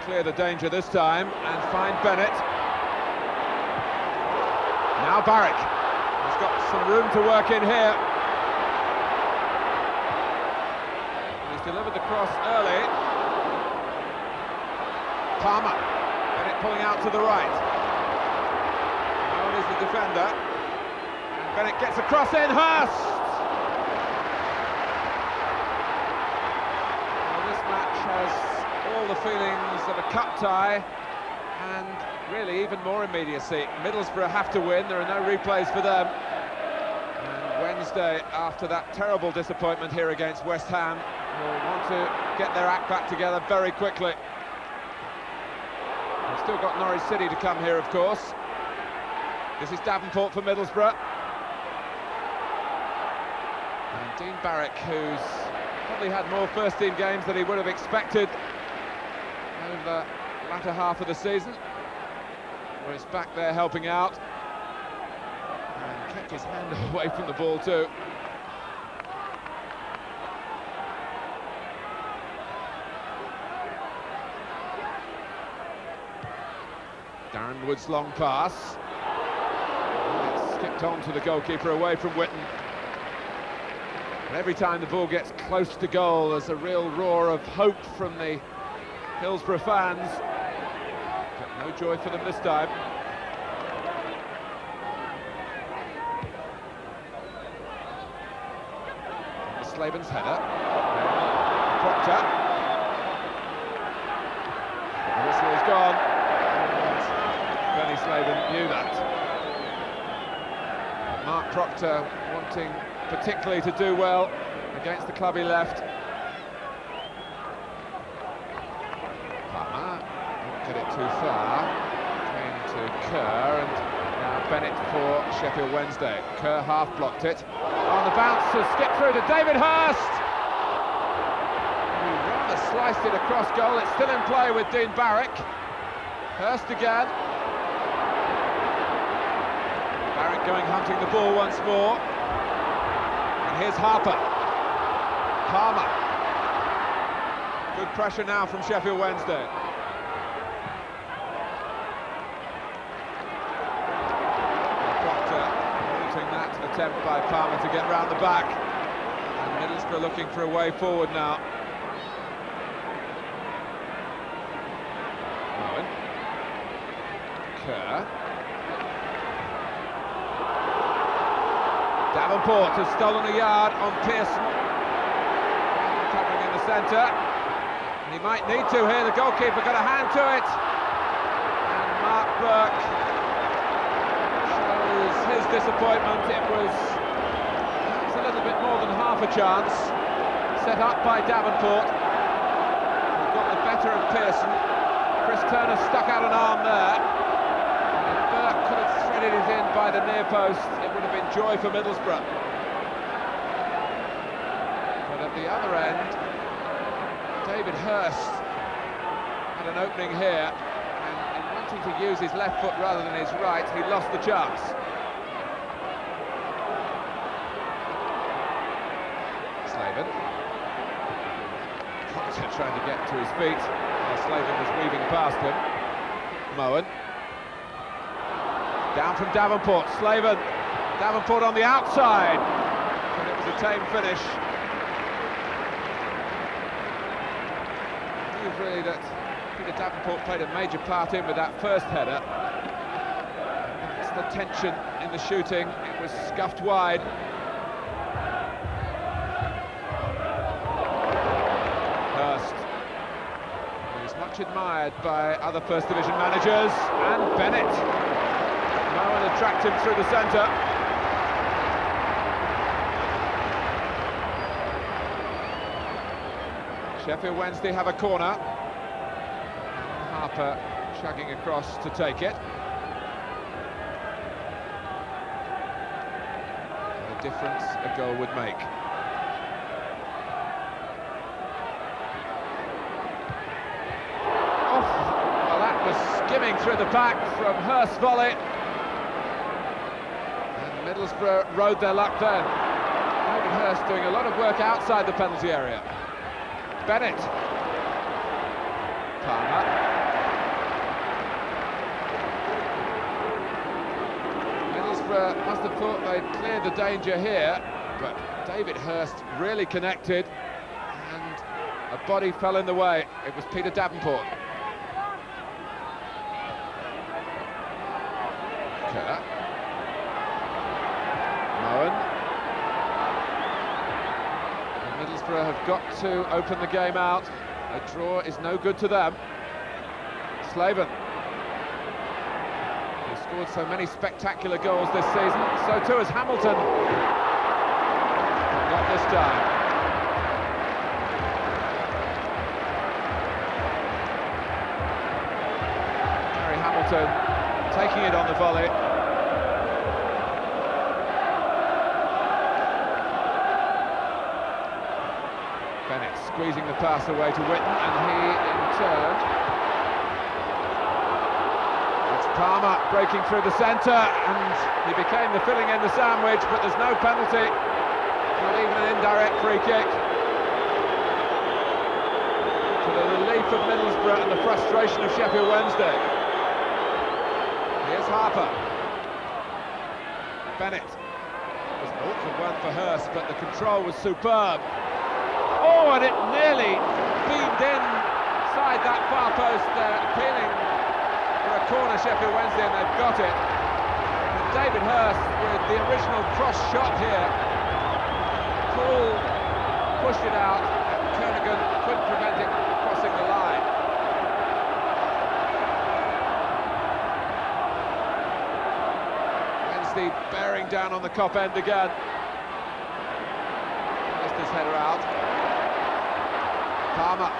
clear the danger this time and find Bennett. Now Barrick has got some room to work in here. He's delivered the cross early. Palmer, Bennett pulling out to the right. Owen is the defender. And Bennett gets a cross in, Hurst! Well, this match has all the feelings of a cup tie, and really even more immediacy. Middlesbrough have to win, there are no replays for them. And Wednesday, after that terrible disappointment here against West Ham, will want to get their act back together very quickly. We've still got Norwich City to come here, of course. This is Davenport for Middlesbrough. And Dean Barrick, who's probably had more first-team games than he would have expected over the latter half of the season. Well, he's back there helping out. And kept his hand away from the ball too. Darren Wood's long pass. It's skipped on to the goalkeeper away from Witten. And every time the ball gets close to goal, there's a real roar of hope from the Hillsborough fans. But no joy for them this time. Slaven's header. Proctor. The whistle is gone. Benny Slaven knew that. Mark Proctor wanting particularly to do well against the club he left. Palmer didn't get it too far. Came to Kerr, and now Bennett for Sheffield Wednesday. Kerr half blocked it. On the bounce to skip through to David Hurst. He rather sliced it across goal. It's still in play with Dean Barrick. Hurst again. Barrick going hunting the ball once more. And here's Harper. Palmer. Good pressure now from Sheffield Wednesday. Proctor halting that attempt by Palmer to get round the back. And Middlesbrough looking for a way forward now. Owen. Kerr. Davenport has stolen a yard on Pearson. Covering in the centre. And he might need to here, the goalkeeper got a hand to it. And Mark Burke shows his disappointment. It was perhaps a little bit more than half a chance. Set up by Davenport, who got the better of Pearson. Chris Turner stuck out an arm there. And if Burke could have threaded it in by the near post, it would have been joy for Middlesbrough. But at the other end, David Hurst had an opening here, and in wanting to use his left foot rather than his right, he lost the chance. Slaven. Proctor trying to get to his feet while Slaven was weaving past him. Moen. Down from Davenport, Slaven. Davenport on the outside. And it was a tame finish. I knew really that Peter Davenport played a major part in with that first header. That's the tension in the shooting. It was scuffed wide. Hurst, who's much admired by other First Division managers, and Bennett. Moen had tracked him through the centre. Sheffield Wednesday have a corner. Harper chugging across to take it. The difference a goal would make. Oh, well, that was skimming through the back from Hurst's volley. Middlesbrough rode their luck then. David Hurst doing a lot of work outside the penalty area. Bennett. Palmer. Middlesbrough must have thought they'd cleared the danger here, but David Hirst really connected, and a body fell in the way. It was Peter Davenport. Kerr. Moen. And Middlesbrough have got to open the game out. A draw is no good to them. Slaven. He scored so many spectacular goals this season, so too has Hamilton. Not this time. Harry Hamilton taking it on the volley. Bennett squeezing the pass away to Whitten, and he in turn. It's Palmer breaking through the centre, and he became the filling in the sandwich, but there's no penalty, not even an indirect free kick. To the relief of Middlesbrough and the frustration of Sheffield Wednesday. Here's Harper. Bennett. It was an awkward one for Hirst, but the control was superb. Oh, and it nearly beamed inside that far post. They're appealing for a corner, Sheffield Wednesday, and they've got it. And David Hirst with the original cross shot here. Poole pushed it out, and Kernigan couldn't prevent it crossing the line. Wednesday bearing down on the cop end again. Missed his header out. Palmer.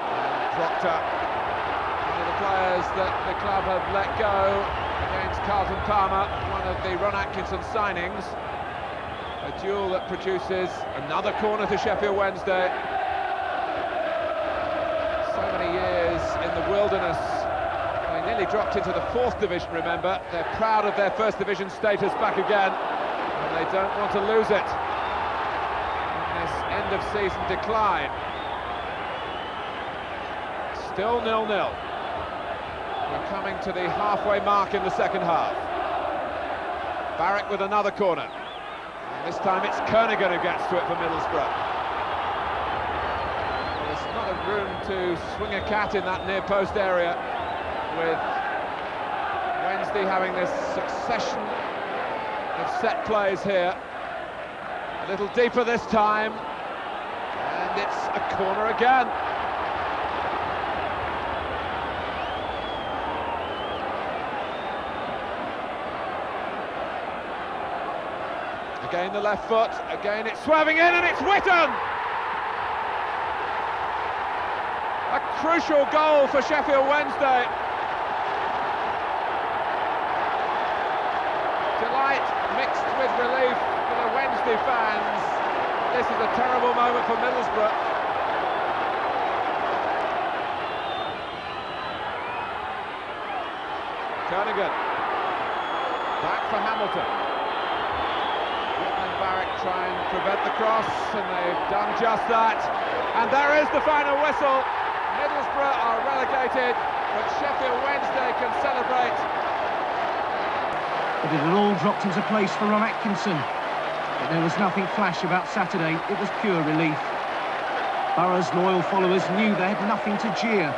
And Proctor. One of the players that the club have let go against Carlton Palmer, one of the Ron Atkinson signings. A duel that produces another corner to Sheffield Wednesday. So many years in the wilderness. They nearly dropped into the 4th division, remember. They're proud of their 1st division status back again, and they don't want to lose it. End of season decline. Still 0-0. We're coming to the halfway mark in the second half. Barrett with another corner. And this time it's Kernigan who gets to it for Middlesbrough. Well, there's not a room to swing a cat in that near post area, with Wednesday having this succession of set plays here. A little deeper this time. And it's a corner again. Again the left foot, again it's swerving in, and it's Whitten! A crucial goal for Sheffield Wednesday. Delight mixed with relief for the Wednesday fans. This is a terrible moment for Middlesbrough. Kernigan. Back for Hamilton. Whitten and Barrett try and prevent the cross, and they've done just that. And there is the final whistle. Middlesbrough are relegated, but Sheffield Wednesday can celebrate. But it had all dropped into place for Ron Atkinson. But there was nothing flash about Saturday, it was pure relief. Borough's loyal followers knew they had nothing to jeer.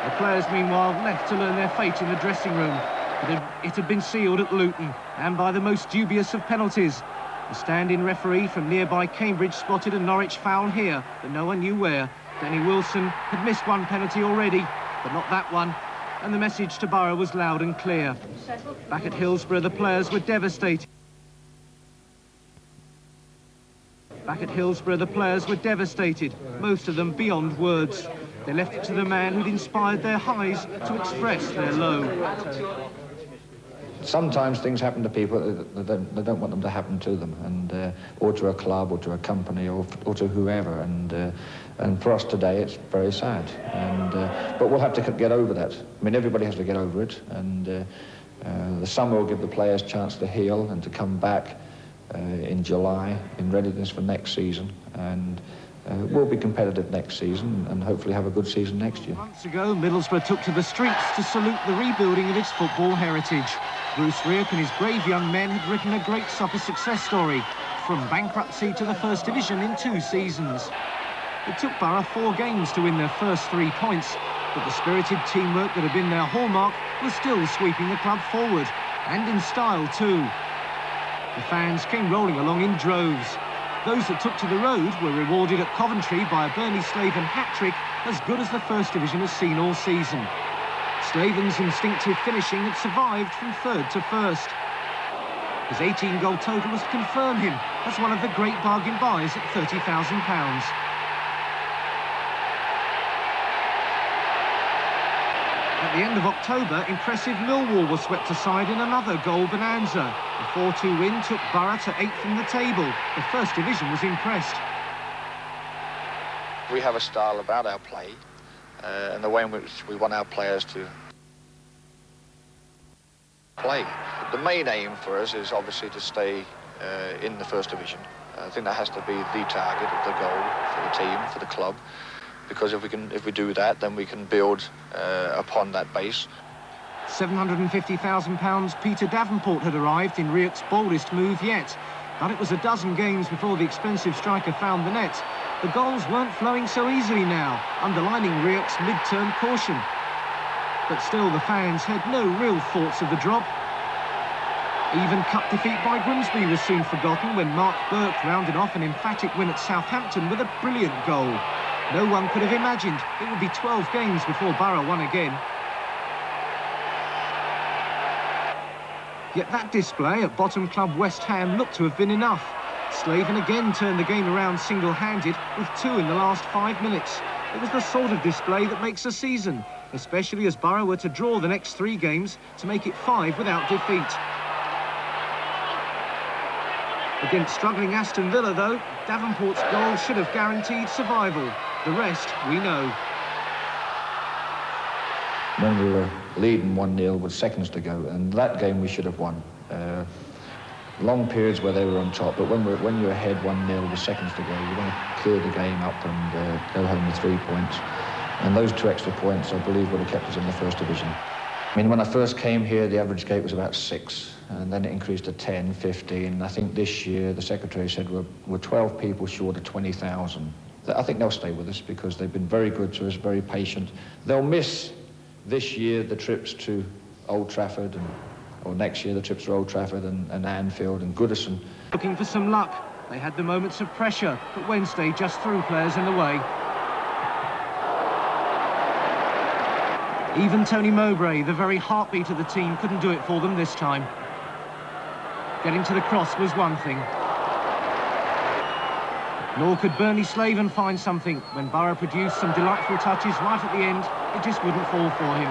The players, meanwhile, left to learn their fate in the dressing room. It had been sealed at Luton, and by the most dubious of penalties. The stand-in referee from nearby Cambridge spotted a Norwich foul here, but no one knew where. Danny Wilson had missed one penalty already, but not that one. And the message to Boro was loud and clear. Back at Hillsborough, the players were devastated. Back at Hillsborough, the players were devastated, most of them beyond words. They left it to the man who'd inspired their highs to express their low. Sometimes things happen to people that they don't want them to happen to them, and or to a club, or to a company, or to whoever. And for us today, it's very sad. But we'll have to get over that. I mean, everybody has to get over it. And the summer will give the players a chance to heal and to come back in July in readiness for next season. And we'll be competitive next season and hopefully have a good season next year. Months ago, Middlesbrough took to the streets to salute the rebuilding of its football heritage. Bruce Rioch and his brave young men had written a great soccer success story, from bankruptcy to the First Division in 2 seasons. It took Boro 4 games to win their first 3 points, but the spirited teamwork that had been their hallmark was still sweeping the club forward, and in style too. The fans came rolling along in droves. Those that took to the road were rewarded at Coventry by a Bernie Slaven hat-trick as good as the First Division has seen all season. Slaven's instinctive finishing had survived from 3rd to 1st. His 18-goal total was to confirm him as one of the great bargain buys at £30,000. At the end of October, impressive Millwall was swept aside in another goal bonanza. The 4-2 win took Boro to 8th in the table. The First Division was impressed. We have a style about our play and the way in which we want our players to play. The main aim for us is obviously to stay in the First Division. I think that has to be the target of the goal for the team, for the club, because if we do that, then we can build upon that base. £750,000 Peter Davenport had arrived in Rioch's boldest move yet, but it was a dozen games before the expensive striker found the net. The goals weren't flowing so easily now, underlining Rioch's mid-term caution. But still, the fans had no real thoughts of the drop. Even cup defeat by Grimsby was soon forgotten when Mark Burke rounded off an emphatic win at Southampton with a brilliant goal. No one could have imagined it would be 12 games before Boro won again. Yet that display at bottom club West Ham looked to have been enough. Slaven again turned the game around single-handed with 2 in the last 5 minutes. It was the sort of display that makes a season, especially as Boro were to draw the next 3 games to make it 5 without defeat. Against struggling Aston Villa, though, Davenport's goal should have guaranteed survival. The rest, we know. When we were leading 1-0 with seconds to go, and that game we should have won. Long periods where they were on top, but when you're ahead 1-0 with seconds to go, you want to clear the game up and go home with 3 points. And those 2 extra points, I believe, would have kept us in the First Division. I mean, when I first came here, the average gate was about 6, and then it increased to 10, 15. I think this year, the secretary said we're 12 people short of 20,000. I think they'll stay with us because they've been very good to us, very patient. They'll miss this year the trips to Old Trafford, or next year the trips to Old Trafford and Anfield and Goodison. Looking for some luck. They had the moments of pressure, but Wednesday just threw players in the way. Even Tony Mowbray, the very heartbeat of the team, couldn't do it for them this time. Getting to the cross was one thing. Nor could Bernie Slaven find something. When Boro produced some delightful touches right at the end, it just wouldn't fall for him.